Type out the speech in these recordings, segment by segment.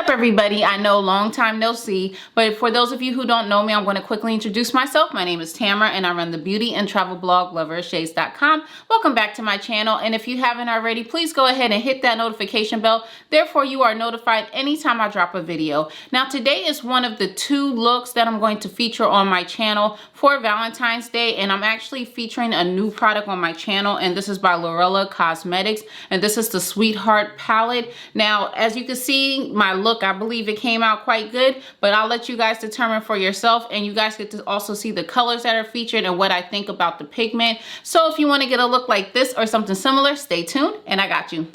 up, everybody? I know, long time no see, but for those of you who don't know me, I'm going to quickly introduce myself. My name is Tamara and I run the beauty and travel blog LOVEROFSHADES.com. Welcome back to my channel, and if you haven't already, please go ahead and hit that notification bell. Therefore, you are notified anytime I drop a video. Now, today is one of the 2 looks that I'm going to feature on my channel for Valentine's Day, and I'm actually featuring a new product on my channel, and this is by Lurella Cosmetics, and this is the Sweetheart palette. Now, as you can see, my look, I believe it came out quite good, but I'll let you guys determine for yourself, and you guys get to also see the colors that are featured and what I think about the pigment. So if you want to get a look like this or something similar, stay tuned and I got you.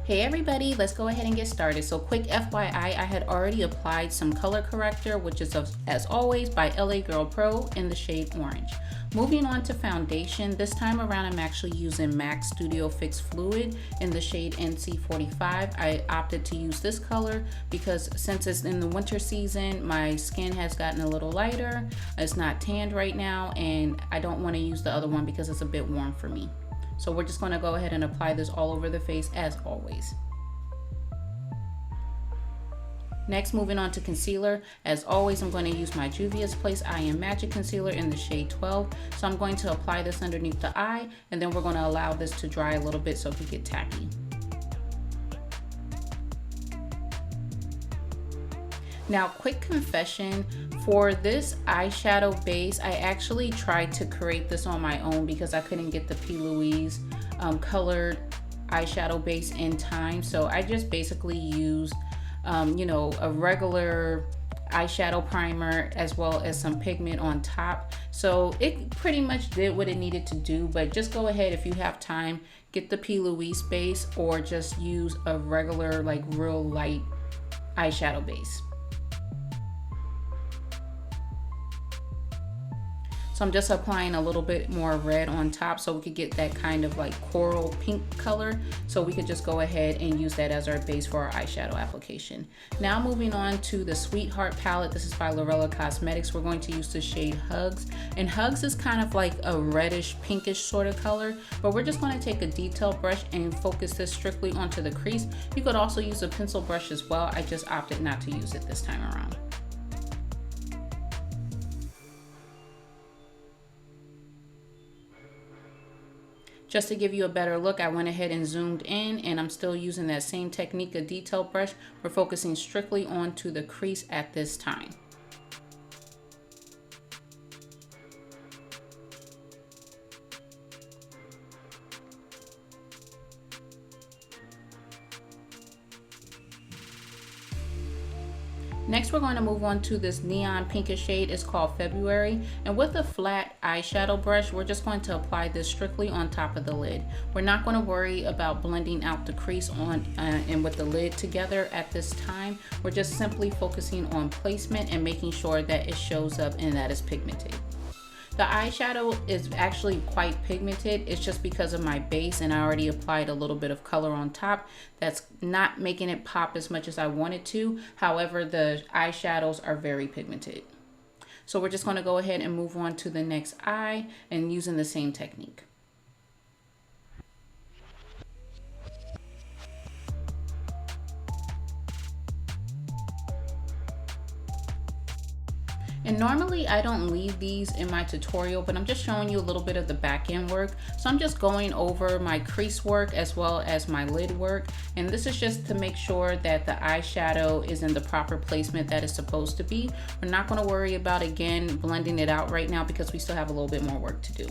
Hey everybody, let's go ahead and get started. So quick FYI, I had already applied some color corrector, which is as always by LA Girl Pro in the shade Orange. Moving on to foundation, this time around I'm actually using MAC Studio Fix Fluid in the shade NC45. I opted to use this color because since it's in the winter season, my skin has gotten a little lighter. It's not tanned right now, and I don't want to use the other one because it's a bit warm for me. So we're just going to go ahead and apply this all over the face as always. Next, moving on to concealer. As always, I'm going to use my Juvia's Place I Am Magic Concealer in the shade 12. So I'm going to apply this underneath the eye, and then we're going to allow this to dry a little bit so it can get tacky. Now, quick confession, for this eyeshadow base, I actually tried to create this on my own because I couldn't get the P. Louise colored eyeshadow base in time. So I just basically used, you know, a regular eyeshadow primer as well as some pigment on top. So it pretty much did what it needed to do, but just go ahead if you have time, get the P. Louise base or just use a regular, like real light eyeshadow base. So I'm just applying a little bit more red on top so we could get that kind of like coral pink color. So we could just go ahead and use that as our base for our eyeshadow application. Now moving on to the Sweetheart palette. This is by Lurella Cosmetics. We're going to use the shade Hugs. And Hugs is kind of like a reddish pinkish sort of color, but we're just going to take a detail brush and focus this strictly onto the crease. You could also use a pencil brush as well. I just opted not to use it this time around. Just to give you a better look, I went ahead and zoomed in, and I'm still using that same technique, a detail brush. We're focusing strictly onto the crease at this time. Next, we're going to move on to this neon pinkish shade. It's called February. And with a flat eyeshadow brush, we're just going to apply this strictly on top of the lid. We're not going to worry about blending out the crease on and with the lid together at this time. We're just simply focusing on placement and making sure that it shows up and that it's pigmented. The eyeshadow is actually quite pigmented. It's just because of my base, and I already applied a little bit of color on top. That's not making it pop as much as I wanted to. However, the eyeshadows are very pigmented. So we're just going to go ahead and move on to the next eye and using the same technique. And normally I don't leave these in my tutorial, but I'm just showing you a little bit of the back end work. So I'm just going over my crease work as well as my lid work. And this is just to make sure that the eyeshadow is in the proper placement that it's supposed to be. We're not going to worry about, again, blending it out right now because we still have a little bit more work to do.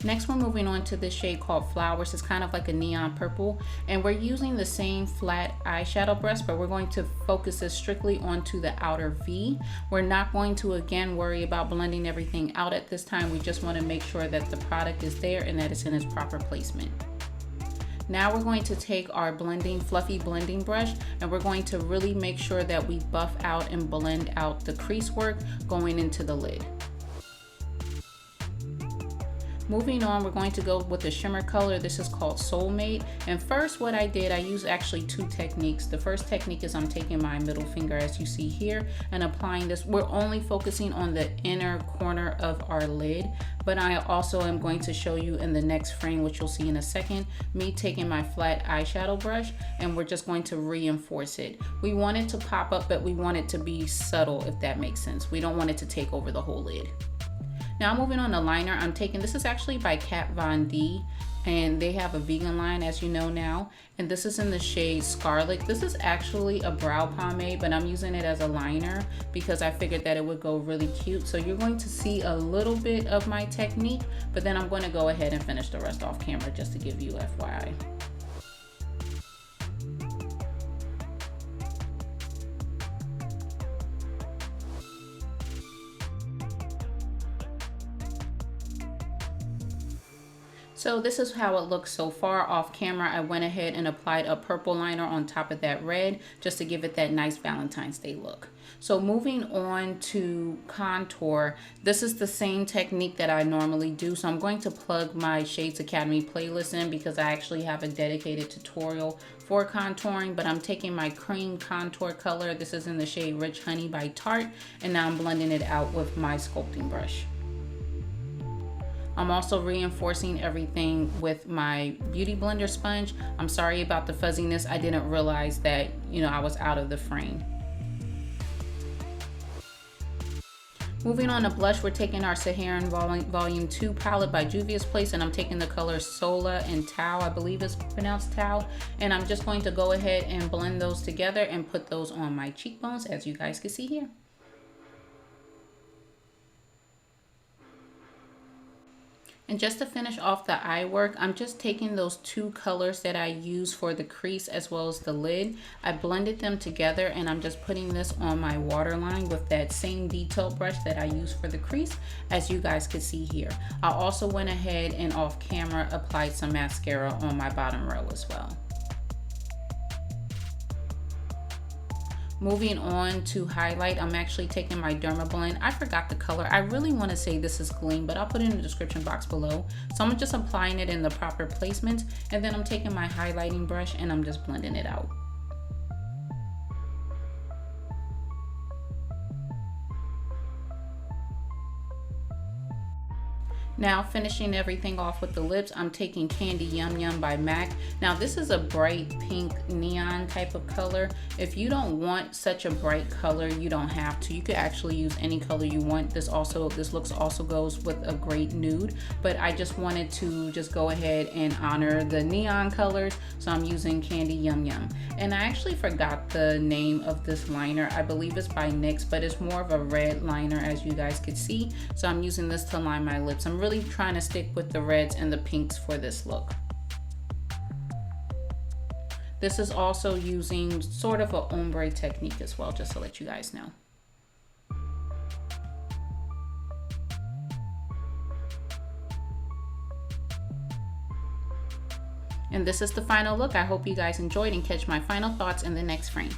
Next, we're moving on to this shade called Flowers. It's kind of like a neon purple, and we're using the same flat eyeshadow brush, but we're going to focus this strictly onto the outer V. We're not going to, again, worry about blending everything out at this time. We just want to make sure that the product is there and that it's in its proper placement. Now we're going to take our fluffy blending brush, and we're going to really make sure that we buff out and blend out the crease work going into the lid. Moving on, we're going to go with the shimmer color. This is called Soulmate. And first what I did, I used actually two techniques. The first technique is I'm taking my middle finger, as you see here, and applying this. We're only focusing on the inner corner of our lid, but I also am going to show you in the next frame, which you'll see in a second, me taking my flat eyeshadow brush, and we're just going to reinforce it. We want it to pop up, but we want it to be subtle, if that makes sense. We don't want it to take over the whole lid. Now moving on to liner, I'm taking, this is actually by Kat Von D, and they have a vegan line, as you know now, and this is in the shade Scarlet. This is actually a brow pomade, but I'm using it as a liner because I figured that it would go really cute. So you're going to see a little bit of my technique, but then I'm going to go ahead and finish the rest off camera just to give you FYI. So this is how it looks so far. Off camera, I went ahead and applied a purple liner on top of that red just to give it that nice Valentine's Day look. So moving on to contour, this is the same technique that I normally do. So I'm going to plug my Shades Academy playlist in because I actually have a dedicated tutorial for contouring, but I'm taking my cream contour color. This is in the shade Rich Honey by Tarte, and now I'm blending it out with my sculpting brush. I'm also reinforcing everything with my Beauty Blender sponge. I'm sorry about the fuzziness. I didn't realize that, I was out of the frame. Moving on to blush, we're taking our Saharan Volume 2 palette by Juvia's Place, and I'm taking the colors Sola and Tau, I believe it's pronounced Tau, and I'm just going to go ahead and blend those together and put those on my cheekbones, as you guys can see here. And just to finish off the eye work, I'm just taking those two colors that I use for the crease as well as the lid. I blended them together, and I'm just putting this on my waterline with that same detail brush that I use for the crease, as you guys could see here. I also went ahead and off camera applied some mascara on my bottom row as well. Moving on to highlight, I'm actually taking my Dermablend. I forgot the color. I really want to say this is Gleam, but I'll put it in the description box below. So I'm just applying it in the proper placement, and then I'm taking my highlighting brush and I'm just blending it out. Now finishing everything off with the lips, I'm taking Candy Yum Yum by MAC. Now this is a bright pink neon type of color. If you don't want such a bright color, you don't have to. You could actually use any color you want. This looks also goes with a great nude, but I just wanted to just go ahead and honor the neon colors, so I'm using Candy Yum Yum. And I actually forgot the name of this liner. I believe it's by NYX, but it's more of a red liner, as you guys could see. So I'm using this to line my lips. I'm really trying to stick with the reds and the pinks for this look. This is also using sort of an ombre technique as well, just to let you guys know. And this is the final look. I hope you guys enjoyed, and catch my final thoughts in the next frame.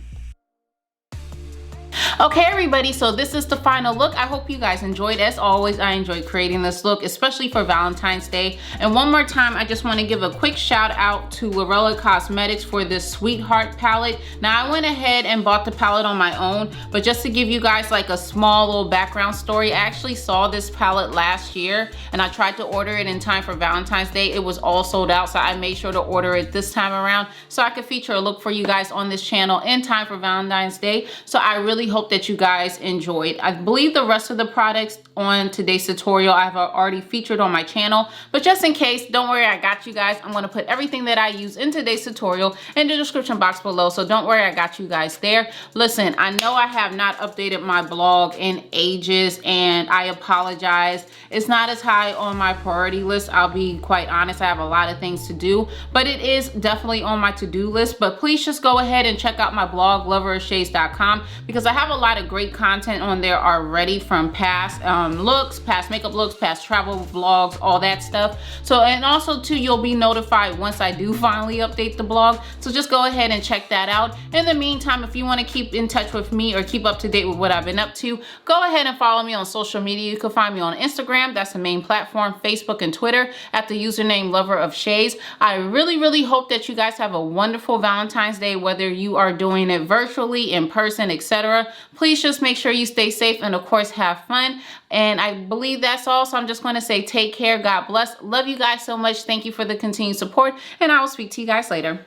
Okay everybody, so this is the final look. I hope you guys enjoyed. As always, I enjoyed creating this look, especially for Valentine's Day. And one more time, I just want to give a quick shout out to Lurella Cosmetics for this Sweetheart palette. Now I went ahead and bought the palette on my own, but just to give you guys like a small little background story, I actually saw this palette last year and I tried to order it in time for Valentine's Day. It was all sold out, so I made sure to order it this time around so I could feature a look for you guys on this channel in time for Valentine's Day. So I really hope that you guys enjoyed. I believe the rest of the products on today's tutorial I've already featured on my channel, but just in case, don't worry, I got you guys. I'm going to put everything that I use in today's tutorial in the description box below, so don't worry, I got you guys there. Listen, I know I have not updated my blog in ages, and I apologize. It's not as high on my priority list, I'll be quite honest. I have a lot of things to do, but it is definitely on my to-do list. But please just go ahead and check out my blog, loverofshades.com, because I have a lot of great content on there already from past looks, past makeup looks, past travel vlogs, all that stuff. So, and also too, you'll be notified once I do finally update the blog. So just go ahead and check that out. In the meantime, if you want to keep in touch with me or keep up to date with what I've been up to, go ahead and follow me on social media. You can find me on Instagram, that's the main platform, Facebook and Twitter at the username LoverOfShades. I really hope that you guys have a wonderful Valentine's Day, whether you are doing it virtually, in person, etc. Please just make sure you stay safe and of course have fun. And I believe that's all. So I'm just going to say take care. God bless. Love you guys so much. Thank you for the continued support. And I will speak to you guys later.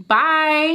Bye.